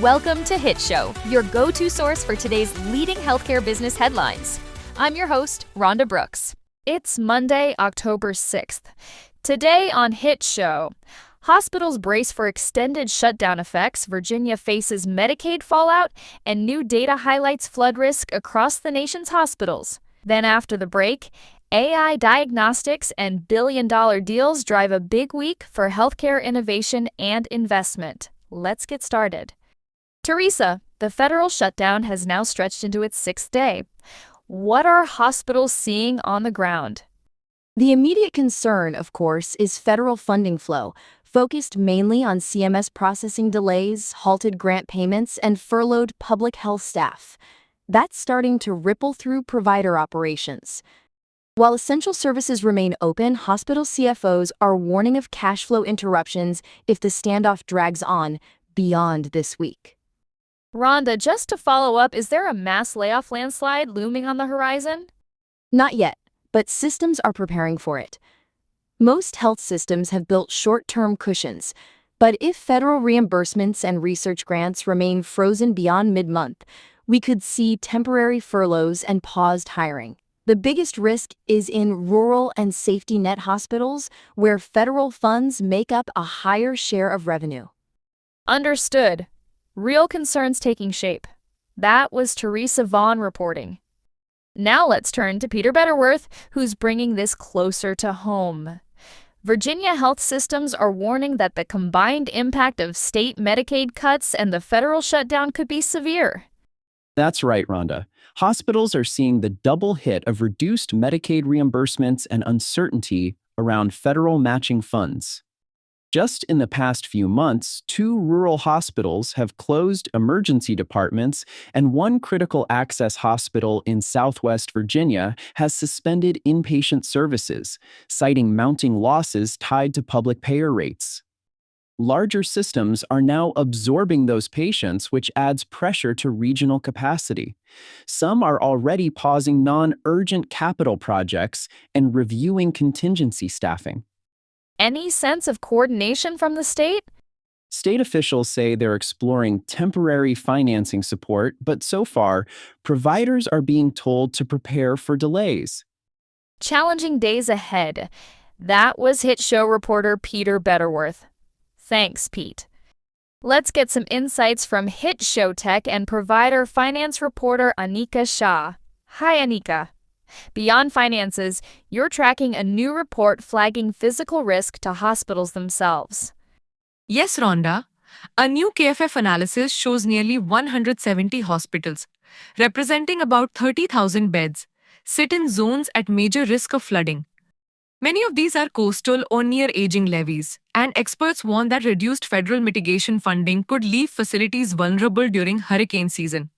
Welcome to HITshow, your go-to source for today's leading healthcare business headlines. I'm your host, Rhonda Brooks. It's Monday, October 6th. Today on HITshow, hospitals brace for extended shutdown effects, Virginia faces Medicaid fallout, and new data highlights flood risk across the nation's hospitals. Then after the break, AI diagnostics and billion-dollar deals drive a big week for healthcare innovation and investment. Let's get started. Teresa, the federal shutdown has now stretched into its sixth day. What are hospitals seeing on the ground? The immediate concern, of course, is federal funding flow, focused mainly on CMS processing delays, halted grant payments, and furloughed public health staff. That's starting to ripple through provider operations. While essential services remain open, hospital CFOs are warning of cash flow interruptions if the standoff drags on beyond this week. RHONDA, just to follow up, is there a mass layoff landslide looming on the horizon? Not yet, but systems are preparing for it. Most health systems have built short-term cushions, but if federal reimbursements and research grants remain frozen beyond mid-month, we could see temporary furloughs and paused hiring. The biggest risk is in rural and safety net hospitals, where federal funds make up a higher share of revenue. Understood. Real concerns taking shape. That was Teresa Vaughn reporting. Now let's turn to Peter Betterworth, who's bringing this closer to home. Virginia health systems are warning that the combined impact of state Medicaid cuts and the federal shutdown could be severe. That's right, Rhonda. Hospitals are seeing the double hit of reduced Medicaid reimbursements and uncertainty around federal matching funds. Just in the past few months, 2 rural hospitals have closed emergency departments, and 1 critical access hospital in Southwest Virginia has suspended inpatient services, citing mounting losses tied to public payer rates. Larger systems are now absorbing those patients, which adds pressure to regional capacity. Some are already pausing non-urgent capital projects and reviewing contingency staffing. Any sense of coordination from the state? State officials say they're exploring temporary financing support, but so far, providers are being told to prepare for delays. Challenging days ahead. That was HITshow reporter Peter Betterworth. Thanks, Pete. Let's get some insights from HITshow tech and provider finance reporter Anika Shah. Hi, Anika. Beyond finances, you're tracking a new report flagging physical risk to hospitals themselves. Yes, Rhonda. A new KFF analysis shows nearly 170 hospitals, representing about 30,000 beds, sit in zones at major risk of flooding. Many of these are coastal or near aging levees, and experts warn that reduced federal mitigation funding could leave facilities vulnerable during hurricane season.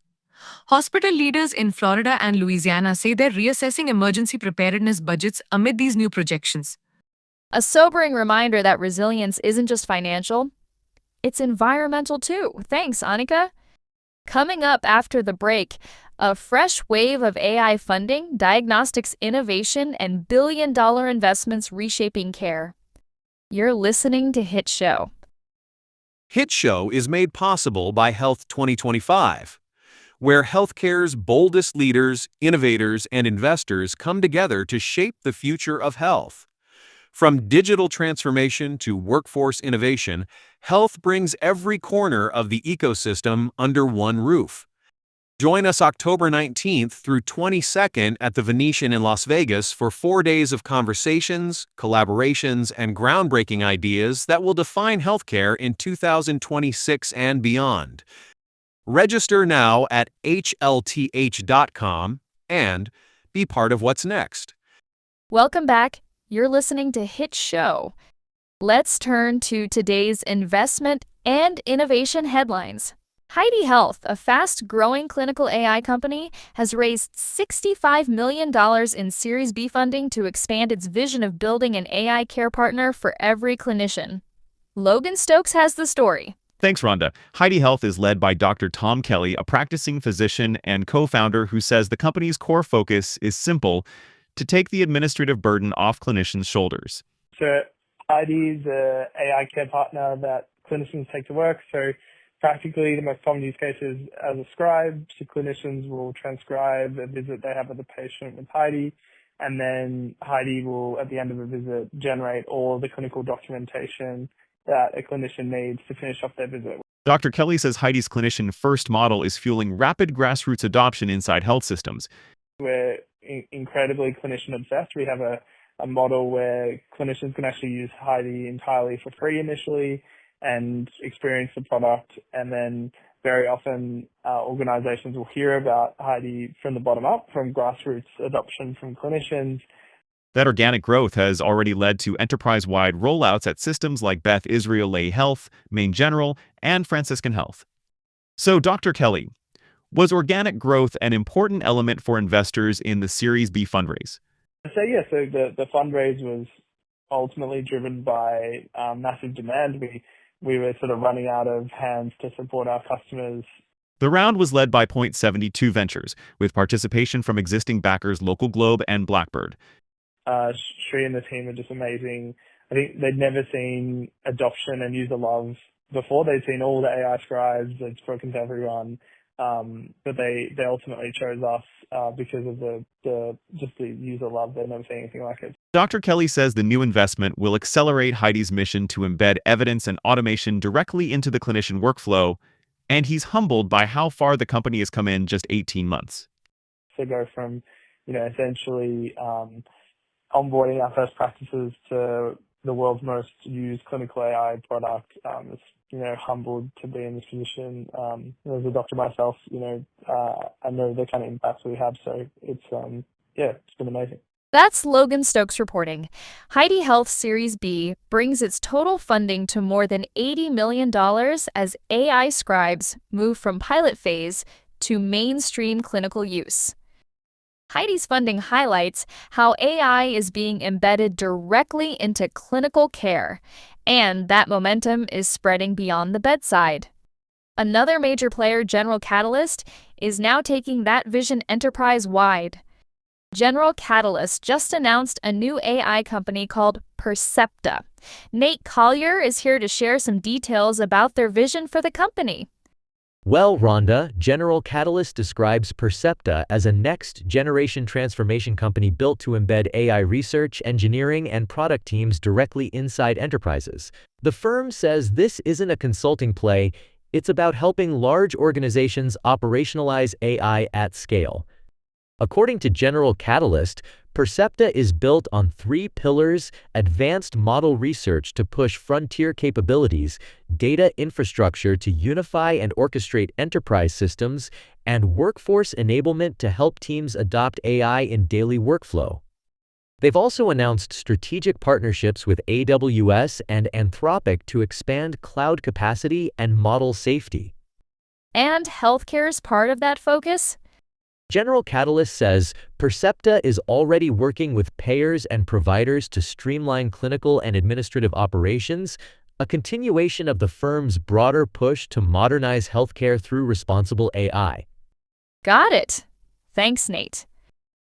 Hospital leaders in Florida and Louisiana say they're reassessing emergency preparedness budgets amid these new projections. A sobering reminder that resilience isn't just financial, it's environmental too. Thanks, Anika. Coming up after the break, a fresh wave of AI funding, diagnostics innovation, and billion-dollar investments reshaping care. You're listening to HITshow. HITshow is made possible by Health 2025. Where healthcare's boldest leaders, innovators, and investors come together to shape the future of health. From digital transformation to workforce innovation, health brings every corner of the ecosystem under one roof. Join us October 19th through 22nd at the Venetian in Las Vegas for 4 days of conversations, collaborations, and groundbreaking ideas that will define healthcare in 2026 and beyond. Register now at HLTH.com and be part of what's next. Welcome back. You're listening to HITshow. Let's turn to today's investment and innovation headlines. Heidi Health, a fast-growing clinical AI company, has raised $65 million in Series B funding to expand its vision of building an AI care partner for every clinician. Logan Stokes has the story. Thanks, Rhonda. Heidi Health is led by Dr. Tom Kelly, a practicing physician and co-founder who says the company's core focus is simple: to take the administrative burden off clinicians' shoulders. So Heidi's an AI care partner that clinicians take to work. So Practically, the most common use case is as a scribe, so clinicians will transcribe a visit they have with a patient with Heidi, and then Heidi will, at the end of a visit, generate all the clinical documentation that a clinician needs to finish off their visit. Dr. Kelly says Heidi's clinician first model is fueling rapid grassroots adoption inside health systems. We're incredibly clinician obsessed. We have a model where clinicians can actually use Heidi entirely for free initially and experience the product, and then very often organizations will hear about Heidi from the bottom up, from grassroots adoption from clinicians. That organic growth has already led to enterprise-wide rollouts at systems like Beth Israel Lay Health, Maine General, and Franciscan Health. So, Dr. Kelly, was organic growth an important element for investors in the Series B fundraise? So the fundraise was ultimately driven by massive demand. We were sort of running out of hands to support our customers. The round was led by Point72 Ventures, with participation from existing backers Local Globe and Blackbird. Sri and the team are just amazing. I think they'd never seen adoption and user love before. They'd seen all the AI scribes, they'd spoken to everyone, but they ultimately chose us because of the user love. They'd never seen anything like it. Dr. Kelly says the new investment will accelerate Heidi's mission to embed evidence and automation directly into the clinician workflow, and he's humbled by how far the company has come in just 18 months. So go from, essentially onboarding our first practices to the world's most used clinical AI product. It's, humbled to be in this position. As a doctor myself, I know the kind of impacts we have. So it's been amazing. That's Logan Stokes reporting. Heidi Health Series B brings its total funding to more than $80 million as AI scribes move from pilot phase to mainstream clinical use. Heidi's funding highlights how AI is being embedded directly into clinical care, and that momentum is spreading beyond the bedside. Another major player, General Catalyst, is now taking that vision enterprise-wide. General Catalyst just announced a new AI company called Percepta. Nate Collier is here to share some details about their vision for the company. Well, RHONDA, General Catalyst describes Percepta as a next-generation transformation company built to embed AI research, engineering, and product teams directly inside enterprises. The firm says this isn't a consulting play, it's about helping large organizations operationalize AI at scale. According to General Catalyst, Percepta is built on 3 pillars: advanced model research to push frontier capabilities, data infrastructure to unify and orchestrate enterprise systems, and workforce enablement to help teams adopt AI in daily workflow. They've also announced strategic partnerships with AWS and Anthropic to expand cloud capacity and model safety. And healthcare's part of that focus? General Catalyst says Percepta is already working with payers and providers to streamline clinical and administrative operations, a continuation of the firm's broader push to modernize healthcare through responsible AI. Got it. Thanks, Nate.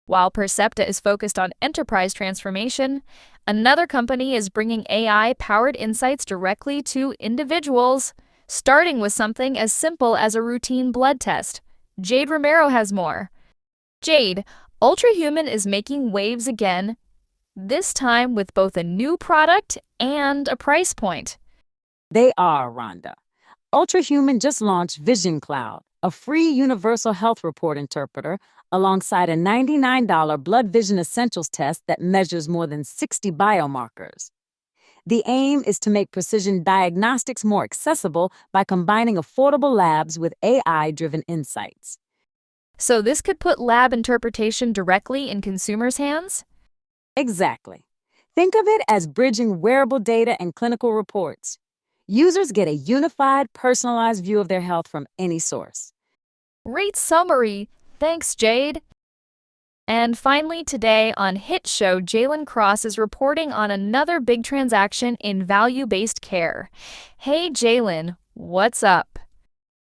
While Percepta is focused on enterprise transformation, another company is bringing AI-powered insights directly to individuals, starting with something as simple as a routine blood test. Jade Romero has more. Jade, Ultrahuman is making waves again, this time with both a new product and a price point. They are, RHONDA. Ultrahuman just launched Vision Cloud, a free universal health report interpreter, alongside a $99 blood vision essentials test that measures more than 60 biomarkers. The aim is to make precision diagnostics more accessible by combining affordable labs with AI-driven insights. So this could put lab interpretation directly in consumers' hands? Exactly. Think of it as bridging wearable data and clinical reports. Users get a unified, personalized view of their health from any source. Great summary. Thanks, Jade. And finally today on HITshow, Jalen Cross is reporting on another big transaction in value-based care. Hey, Jalen, what's up?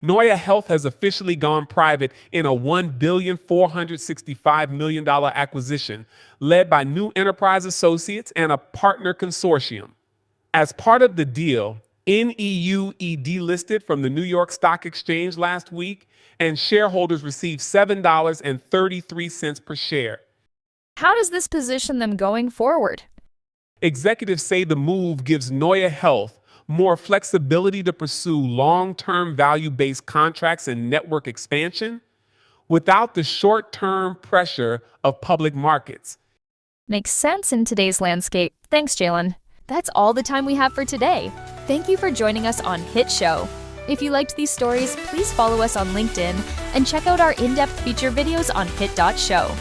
NeueHealth has officially gone private in a $1,465 million acquisition led by New Enterprise Associates and a partner consortium. As part of the deal, NeueHealth delisted from the New York Stock Exchange last week, and shareholders received $7.33 per share. How does this position them going forward? Executives say the move gives NeueHealth more flexibility to pursue long-term value-based contracts and network expansion without the short-term pressure of public markets. Makes sense in today's landscape. Thanks, Jalen. That's all the time we have for today. Thank you for joining us on HITshow. If you liked these stories, please follow us on LinkedIn and check out our in-depth feature videos on HIT.show.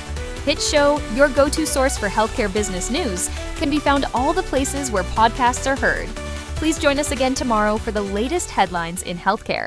HITshow, your go-to source for healthcare business news, can be found all the places where podcasts are heard. Please join us again tomorrow for the latest headlines in healthcare.